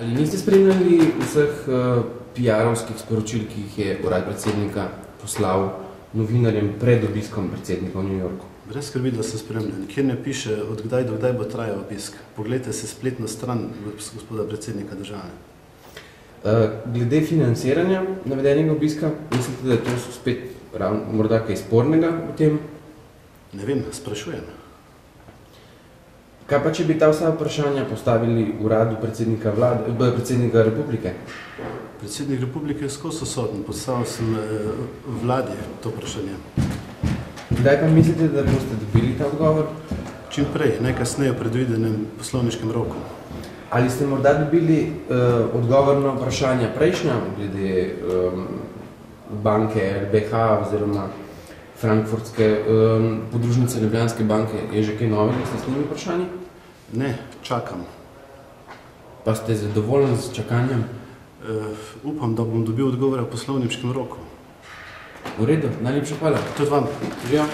Ali niste spremljali vseh PR-ovskih sporočil, ki jih je urad predsednika poslal novinarjem pred obiskom predsednika v New Yorku? Brez skrbi, da sem spremljen. Kjer ne piše, od kdaj do kdaj bo trajal obisk. Poglejte si spletno stran gospoda predsednika države. Glede financiranja navedenega obiska, mislite, da je to spet morda kaj spornega v tem? Ne vem, sprašujem. Kaj pa, če bi ta vsa vprašanja postavili uradu predsednika republike? Predsednik republike je skozi soden. Postavil sem vladi to vprašanje. Kdaj pa mislite, da boste dobili ta odgovor? Čim prej, najkasneje v predvidenem poslovniškem roku. Ali ste morda dobili odgovor na vprašanja prejšnja, glede banke RBH oziroma frankfurtske podružnice Ljubljanske banke? Je že kaj novega, ste s njimi vprašanji? Ne, čakam. Pa ste zadovoljni z čakanjem? Upam, da bom dobil odgovor v poslovniškem roku. V redu, najlepša hvala. Tudi vam. Živijo.